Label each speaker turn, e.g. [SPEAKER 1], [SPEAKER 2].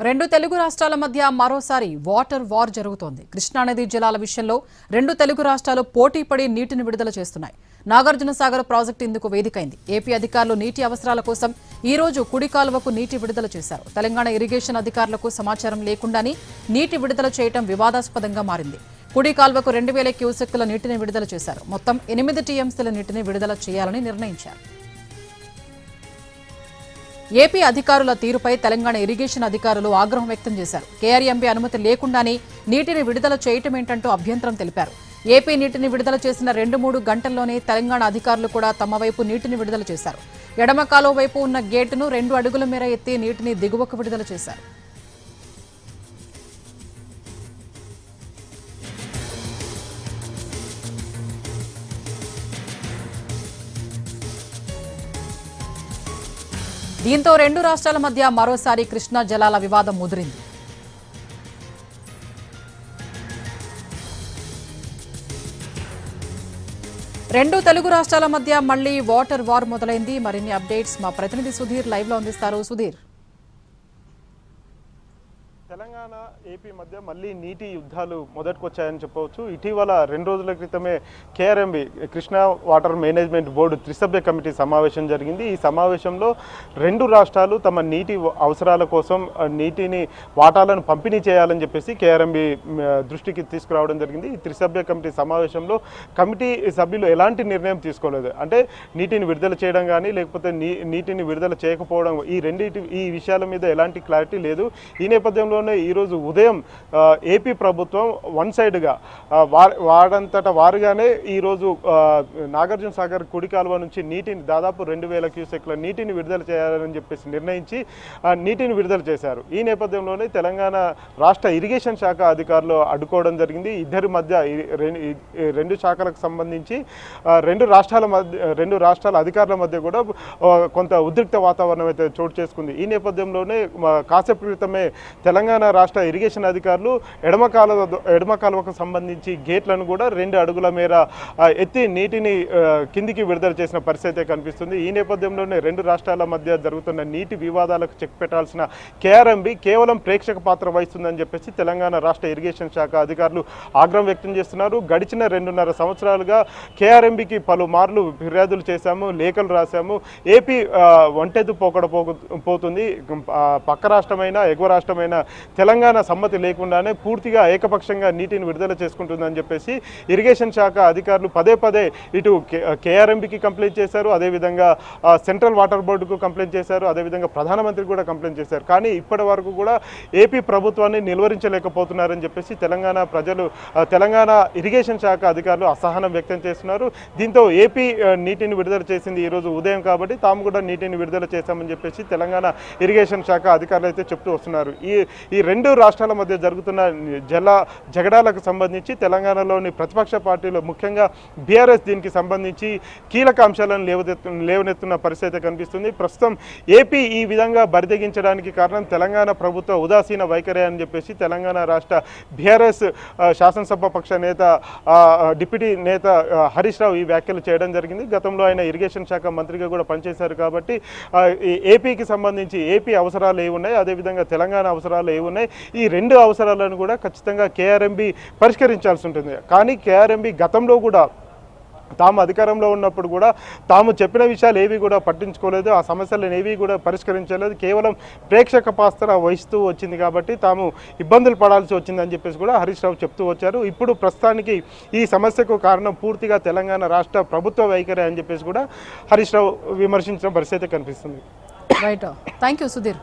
[SPEAKER 1] రెండు తెలుగు రాష్ట్రాల మధ్య మరోసారి వాటర్ వార్ జరుగుతోంది. కృష్ణానది జలాల విషయంలో రెండు తెలుగు రాష్ట్రాలు పోటీ పడి నీటిని విడుదల చేస్తున్నాయి. నాగార్జున సాగర్ ప్రాజెక్టు ఇందుకు వేదికైంది. ఏపీ అధికారులు నీటి అవసరాల కోసం ఈ రోజు కుడి కాలువకు నీటి విడుదల చేశారు. తెలంగాణ ఇరిగేషన్ అధికారులకు సమాచారం లేకుండానే నీటి విడుదల చేయడం వివాదాస్పదంగా మారింది. కుడి కాలువకు 2000 క్యూసెక్కుల నీటిని విడుదల చేశారు. మొత్తం 8 టీఎంసీల నీటిని విడుదల చేయాలని నిర్ణయించారు. ఏపీ అధికారుల తీరుపై తెలంగాణ ఇరిగేషన్ అధికారులు ఆగ్రహం వ్యక్తం చేశారు. కేఆర్ఎంబీ అనుమతి లేకుండానే నీటిని విడుదల చేయటమేంటంటూ అభ్యంతరం తెలిపారు. ఏపీ నీటిని విడుదల చేసిన 2-3 గంటల్లోనే తెలంగాణ అధికారులు కూడా తమ వైపు నీటిని విడుదల చేశారు. ఎడమ కాలువ వైపు ఉన్న గేటును 2 అడుగుల మేర ఎత్తి నీటిని దిగువకు విడుదల చేశారు. దీంతో రెండు రాష్ట్రాల మధ్య మరోసారి కృష్ణా జలాల వివాదం ముదిరింది. రెండు తెలుగు రాష్ట్రాల మధ్య మళ్లీ వాటర్ వార్ మొదలైంది. మరిన్ని అప్డేట్స్ మా ప్రతినిధి సుధీర్ లైవ్ లో అందిస్తారు. సుధీర్,
[SPEAKER 2] తెలంగాణ ఏపీ మధ్య మళ్ళీ నీటి యుద్ధాలు మొదటికొచ్చాయని చెప్పవచ్చు. ఇటీవల 2 రోజుల క్రితమే KRMB Krishna water management board త్రిసభ్య కమిటీ సమావేశం జరిగింది. ఈ సమావేశంలో రెండు రాష్ట్రాలు తమ నీటి అవసరాల కోసం నీటిని వాటాలను పంపిణీ చేయాలని చెప్పేసి కేఆర్ఎంబీ దృష్టికి తీసుకురావడం జరిగింది. ఈ త్రిసభ్య కమిటీ సమావేశంలో కమిటీ సభ్యులు ఎలాంటి నిర్ణయం తీసుకోలేదు. అంటే నీటిని విడుదల చేయడం కానీ లేకపోతే నీటిని విడుదల చేయకపోవడం, ఈ విషయాల మీద ఎలాంటి క్లారిటీ లేదు. ఈ నేపథ్యంలో ఈరోజు ఉదయం ఏపీ ప్రభుత్వం వన్ సైడ్గా వాడంతట వారుగానే ఈరోజు నాగార్జున సాగర్ కుడి కాలువ నుంచి నీటిని దాదాపు 2000 క్యూసెక్ల నీటిని విడుదల చేయాలని చెప్పేసి నిర్ణయించి నీటిని విడుదల చేశారు. ఈ నేపథ్యంలోనే తెలంగాణ రాష్ట్ర ఇరిగేషన్ శాఖ అధికారులు అడ్డుకోవడం జరిగింది. ఇద్దరి మధ్య రెండు శాఖలకు సంబంధించి రెండు రాష్ట్రాల అధికారుల మధ్య కూడా కొంత ఉద్రిక్త వాతావరణం అయితే చోటు చేసుకుంది. ఈ నేపథ్యంలోనే కాసేపు క్రితమే తెలంగాణ రాష్ట్ర ఇరిగేషన్ అధికారులు ఎడమ కాలువకు సంబంధించి గేట్లను కూడా 2 అడుగుల మేర ఎత్తి నీటిని కిందికి విడుదల చేసిన పరిస్థితి కనిపిస్తుంది. ఈ నేపథ్యంలోనే రెండు రాష్ట్రాల మధ్య జరుగుతున్న నీటి వివాదాలకు చెక్ పెట్టాల్సిన కేఆర్ఎంబీ కేవలం ప్రేక్షక పాత్ర వహిస్తుందని చెప్పేసి తెలంగాణ రాష్ట్ర ఇరిగేషన్ శాఖ అధికారులు ఆగ్రహం వ్యక్తం చేస్తున్నారు. గడిచిన 2.5 సంవత్సరాలుగా కేఆర్ఎంబీకి పలుమార్లు ఫిర్యాదులు చేశాము, లేఖలు రాశాము. ఏపీ ఒంటెద్దు పోతుంది. పక్క రాష్ట్రమైన ఎగువ రాష్ట్రమైన తెలంగాణ సమ్మతి లేకుండానే పూర్తిగా ఏకపక్షంగా నీటిని విడుదల చేసుకుంటుందని చెప్పేసి ఇరిగేషన్ శాఖ అధికారులు పదే ఇటు కేఆర్ఎంబీకి కంప్లైంట్ చేశారు, అదేవిధంగా సెంట్రల్ వాటర్ బోర్డుకు కంప్లైంట్ చేశారు, అదేవిధంగా ప్రధానమంత్రి కూడా కంప్లైంట్ చేశారు. కానీ ఇప్పటి వరకు కూడా ఏపీ ప్రభుత్వాన్ని నిలువరించలేకపోతున్నారని చెప్పేసి తెలంగాణ ఇరిగేషన్ శాఖ అధికారులు అసహనం వ్యక్తం చేస్తున్నారు. దీంతో ఏపీ నీటిని విడుదల చేసింది ఈరోజు ఉదయం కాబట్టి తాము కూడా నీటిని విడుదల చేశామని చెప్పేసి తెలంగాణ ఇరిగేషన్ శాఖ అధికారులు అయితే చెప్తూ వస్తున్నారు. ఈ రెండు రాష్ట్రాల మధ్య జరుగుతున్న జగడాలకు సంబంధించి తెలంగాణలోని ప్రతిపక్ష పార్టీలు ముఖ్యంగా బీఆర్ఎస్ దీనికి సంబంధించి కీలక అంశాలను లేవనెత్తున్న పరిస్థితి కనిపిస్తుంది. ప్రస్తుతం ఏపీ ఈ విధంగా బరితెగించడానికి కారణం తెలంగాణ ప్రభుత్వ ఉదాసీన వైఖరి అని చెప్పేసి తెలంగాణ రాష్ట్ర బీఆర్ఎస్ శాసనసభ పక్ష నేత డిప్యూటీ నేత హరీష్ రావు ఈ వ్యాఖ్యలు చేయడం జరిగింది. గతంలో ఆయన ఇరిగేషన్ శాఖ మంత్రిగా కూడా పనిచేశారు కాబట్టి ఏపీకి సంబంధించి ఏపీ అవసరాలు ఏమున్నాయి, అదేవిధంగా తెలంగాణ అవసరాలు ఏమున్నాయి, ఈ రెండు అవసరాలను కూడా ఖచ్చితంగా కేఆర్ఎంబీ పరిష్కరించాల్సి ఉంటుంది. కానీ కేఆర్ఎంబీ గతంలో కూడా తాము అధికారంలో ఉన్నప్పుడు కూడా తాము చెప్పిన విషయాలు ఏవి కూడా పట్టించుకోలేదు, ఆ సమస్యలను ఏవి కూడా పరిష్కరించలేదు, కేవలం ప్రేక్షక పాత్ర వహిస్తూ వచ్చింది కాబట్టి తాము ఇబ్బందులు పడాల్సి వచ్చిందని చెప్పేసి కూడా హరీష్ రావు చెప్తూ వచ్చారు. ఇప్పుడు ప్రస్తుతానికి ఈ సమస్యకు కారణం పూర్తిగా తెలంగాణ రాష్ట్ర ప్రభుత్వ వైఖరి అని చెప్పేసి కూడా హరీష్ రావు విమర్శించిన పరిస్థితి కనిపిస్తుంది.
[SPEAKER 1] Right, thank you Sudheer.